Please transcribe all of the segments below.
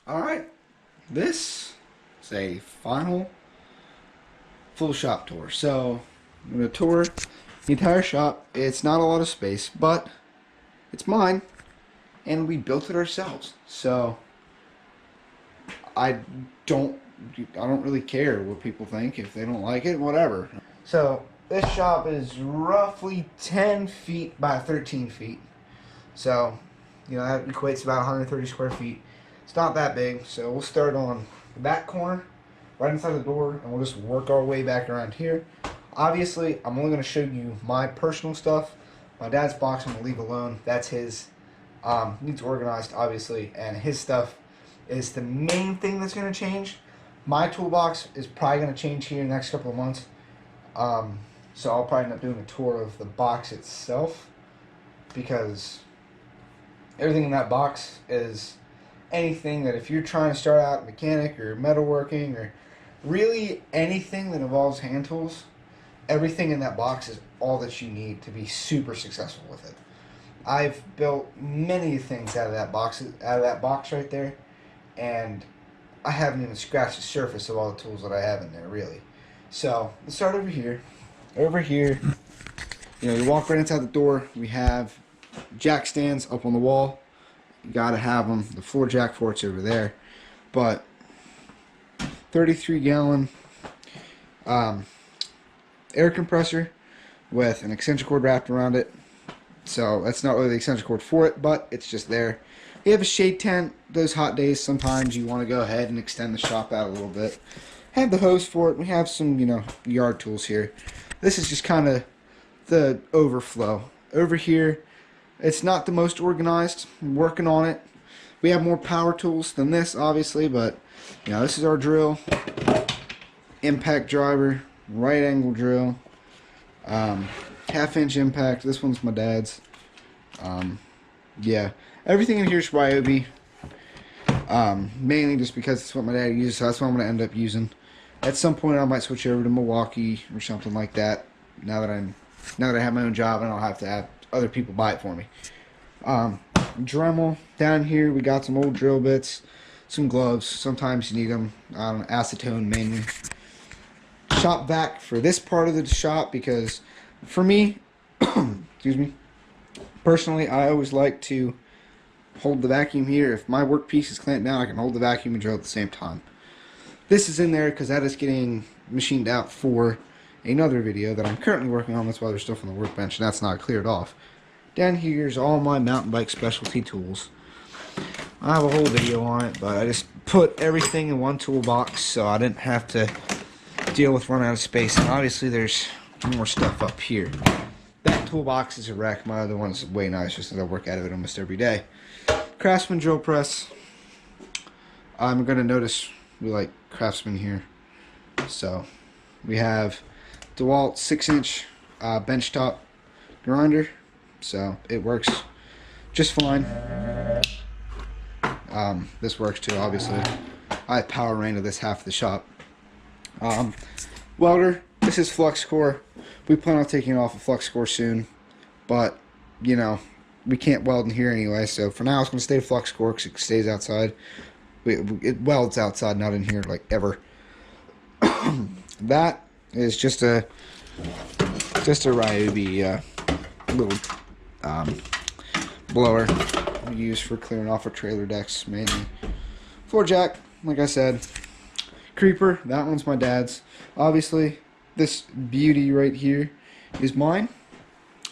Alright, this is a final full shop tour. So, I'm going to tour the entire shop. It's not a lot of space, but it's mine, and we built it ourselves. So, I don't really care what people think. If they don't like it, whatever. So, this shop is roughly 10 feet by 13 feet. So, that equates to about 130 square feet. It's not that big, so we'll start on the back corner, right inside the door, and we'll just work our way back around here. Obviously, I'm only going to show you my personal stuff. My dad's box I'm going to leave alone. That's his. Needs organized, obviously, and his stuff is the main thing that's going to change. My toolbox is probably going to change here in the next couple of months. So I'll probably end up doing a tour of the box itself, because everything in that box is anything that if you're trying to start out mechanic or metalworking or really anything that involves hand tools, everything in that box is all that you need to be super successful with it. I've built many things out of that box right there, and I haven't even scratched the surface of all the tools that I have in there, really. So let's start over here. Over here, you walk right inside the door. We have jack stands up on the wall. You gotta have them. The floor jack for it's over there, but 33 gallon air compressor with an extension cord wrapped around it. So that's not really the extension cord for it, but it's just there. We have a shade tent. Those hot days, sometimes you want to go ahead and extend the shop out a little bit. Have the hose for it. We have some, yard tools here. This is just kind of the overflow. Over here, it's not the most organized. I'm working on it. We have more power tools than this, obviously, but this is our drill, impact driver, right angle drill, half-inch impact. This one's my dad's. Yeah, everything in here is Ryobi. Mainly just because it's what my dad uses, so that's what I'm going to end up using. At some point, I might switch over to Milwaukee or something like that. Now that I have my own job, and I don't have to have other people buy it for me. Dremel down here. We got some old drill bits, some gloves. Sometimes you need them. Acetone mainly. Shop vac for this part of the shop, because for me, excuse me, personally, I always like to hold the vacuum here. If my workpiece is clamped down, I can hold the vacuum and drill at the same time. This is in there because that is getting machined out for another video that I'm currently working on. That's why there's stuff on the workbench, and that's not cleared off. Down here's all my mountain bike specialty tools. I have a whole video on it, but I just put everything in one toolbox so I didn't have to deal with running out of space. And obviously there's more stuff up here. That toolbox is a wreck. My other one's way nicer since I work out of it almost every day. Craftsman drill press. I'm going to notice we like Craftsman here. So we have DeWalt 6-inch benchtop grinder. So it works just fine. This works too, obviously. I have power ran to this half of the shop. Welder. This is FluxCore. We plan on taking off a FluxCore soon, but we can't weld in here anyway, so for now it's going to stay FluxCore because it stays outside. It welds outside, not in here, like, ever. That is just a Ryobi little blower we use for clearing off our trailer decks, mainly. Floor jack, like I said. Creeper, that one's my dad's. Obviously, this beauty right here is mine.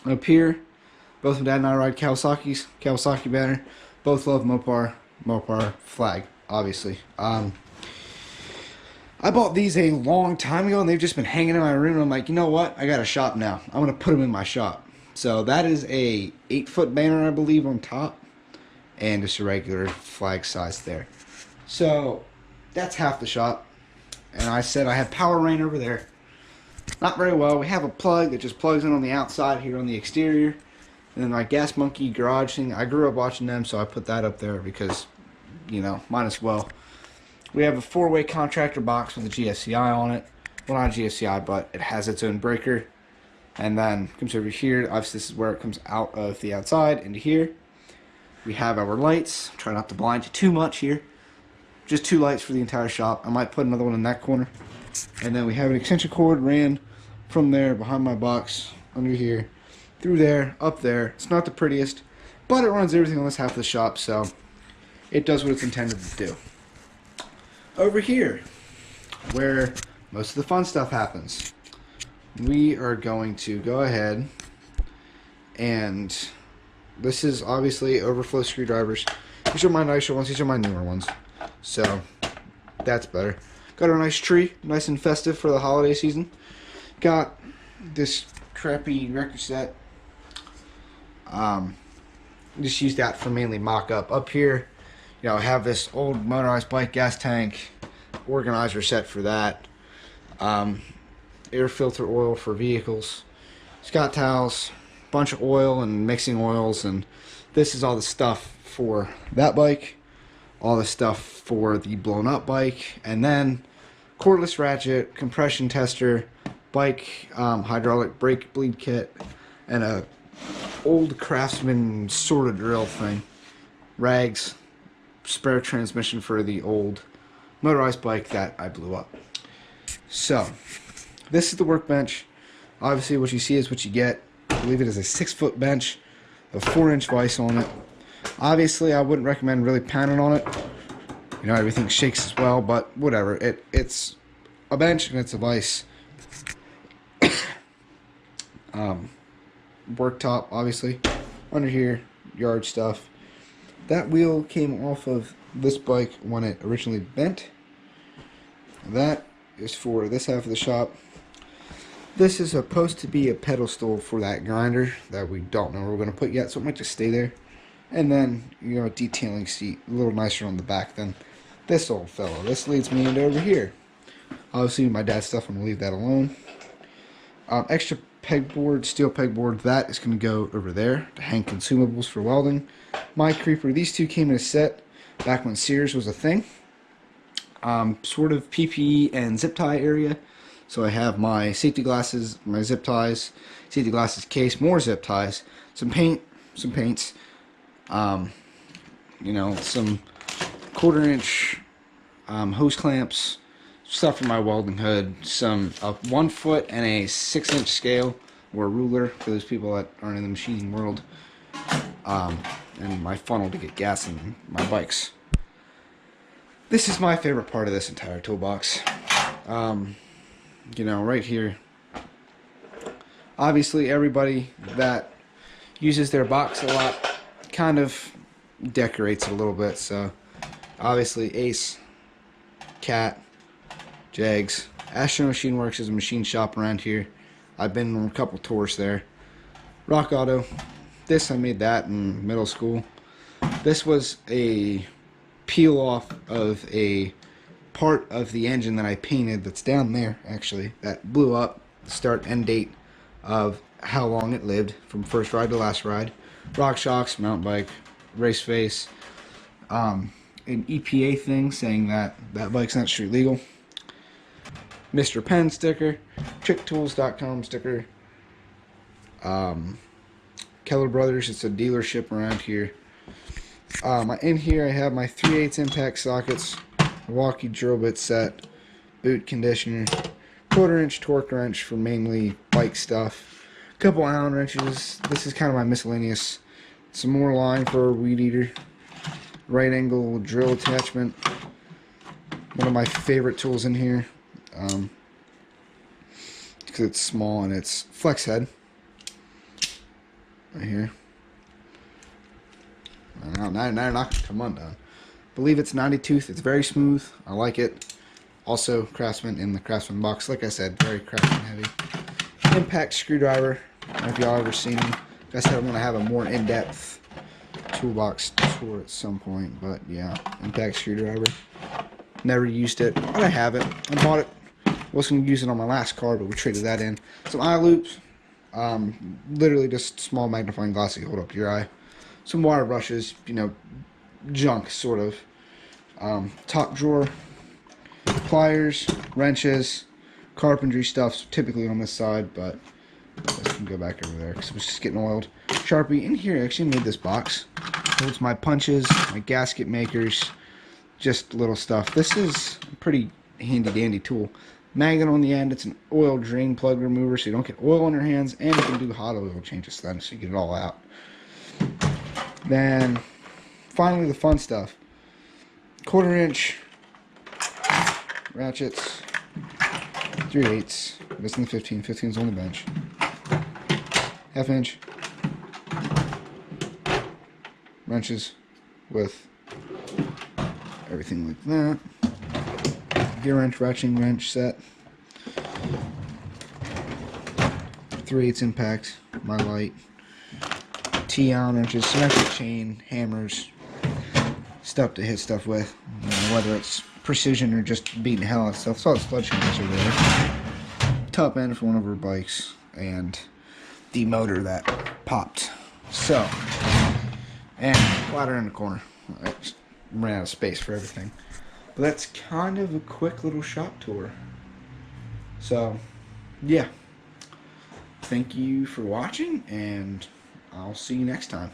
Up here, both my dad and I ride Kawasaki's, Kawasaki banner. Both love Mopar flag, obviously. I bought these a long time ago, and they've just been hanging in my room, and I'm like, you know what? I got a shop now. I'm going to put them in my shop. So that is a 8-foot banner, I believe, on top, and just a regular flag size there. So that's half the shop. And I said I have power rain over there. Not very well. We have a plug that just plugs in on the outside here on the exterior. And then my Gas Monkey garage thing, I grew up watching them, so I put that up there because, might as well. We have a 4-way contractor box with a GFCI on it. Well, not a GFCI, but it has its own breaker. And then comes over here. Obviously, this is where it comes out of the outside into here. We have our lights. Try not to blind you too much here. just 2 lights for the entire shop. I might put another one in that corner. And then we have an extension cord ran from there behind my box, under here, through there, up there. It's not the prettiest, but it runs everything on this half of the shop, so it does what it's intended to do. Over here, where most of the fun stuff happens, we are going to go ahead and this is obviously overflow screwdrivers. These are my nicer ones, these are my newer ones, so that's better. Got our nice tree, nice and festive for the holiday season. Got this crappy record set. Just use that for mainly mock-up. Up here, you know, I have this old motorized bike gas tank organizer set for that. Air filter oil for vehicles. Scott towels, bunch of oil and mixing oils, and this is all the stuff for that bike. All the stuff for the blown up bike, and then cordless ratchet, compression tester, bike hydraulic brake bleed kit, and a old Craftsman sort of drill thing, rags, spare transmission for the old motorized bike that I blew up. So this is the workbench. Obviously what you see is what you get. I believe it is a 6-foot bench, a 4-inch vise on it. Obviously, I wouldn't recommend really pounding on it. You know, everything shakes as well, but whatever. It's a bench and it's a vise. Worktop, obviously. Under here, yard stuff. That wheel came off of this bike when it originally bent. That is for this half of the shop. This is supposed to be a pedestal for that grinder that we don't know where we're going to put yet, so it might just stay there. And then, you know, a detailing seat, a little nicer on the back than this old fellow. This leads me into over here. Obviously, my dad's stuff, I'm going to leave that alone. Extra pegboard, steel pegboard, that is going to go over there to hang consumables for welding. My creeper, these two came in a set back when Sears was a thing. Sort of PPE and zip tie area. So I have my safety glasses, my zip ties, safety glasses case, more zip ties, some paint, some paints, you know, some 1/4-inch hose clamps, stuff for my welding hood, some 1 foot and a 6-inch scale or a ruler for those people that aren't in the machining world, and my funnel to get gas in my bikes. This is my favorite part of this entire toolbox. You know, right here. Obviously, everybody that uses their box a lot kind of decorates it a little bit. So, obviously, Ace, Cat, Jags. Astro Machine Works is a machine shop around here. I've been on a couple tours there. Rock Auto. This, I made that in middle school. This was a peel off of a part of the engine that I painted that's down there, actually, that blew up. Start end date of how long it lived from first ride to last ride. Rock shocks, mountain bike, race face, an EPA thing saying that that bike's not street legal. Mr. Penn sticker, tricktools.com sticker, Keller Brothers, it's a dealership around here. In here I have my 3/8 impact sockets, Milwaukee drill bit set, boot conditioner, 1/4-inch torque wrench for mainly bike stuff, a couple Allen wrenches. This is kind of my miscellaneous. Some more line for a weed eater, right angle drill attachment. One of my favorite tools in here, because it's small and it's flex head. Right here. Now you're not going to come undone. Believe it's 90 tooth. It's very smooth. I like it. Also, Craftsman in the Craftsman box. Like I said, very Craftsman heavy. Impact screwdriver. I don't know if y'all ever seen them. Like I said, I'm going to have a more in-depth toolbox tour at some point. But yeah, impact screwdriver. Never used it, but I have it. I bought it. Wasn't going to use it on my last car, but we traded that in. Some eye loops. Literally just small magnifying glass that you hold up to your eye. Some water brushes, you know, junk, sort of. Top drawer, pliers, wrenches, carpentry stuff, typically on this side, but let's go back over there because it was just getting oiled. Sharpie in here. I actually made this box. Holds my punches, my gasket makers, just little stuff. This is a pretty handy dandy tool. Magnet on the end. It's an oil drain plug remover, so you don't get oil on your hands, and you can do hot oil changes then, so you get it all out. Then, finally, the fun stuff. 1/4 inch ratchets, 3/8. Missing the 15. 15 is on the bench. 1/2 inch wrenches with everything like that. Gear wrench, ratcheting wrench set. 3/8 impact, my light. T-Allen wrenches, symmetric chain, hammers, stuff to hit stuff with. You know, whether it's precision or just beating hell out of stuff. So all the sledgehammers are there. Top end for one of our bikes, and the motor that popped. So, and ladder in the corner. I just ran out of space for everything. But that's kind of a quick little shop tour. So, yeah. Thank you for watching, and I'll see you next time.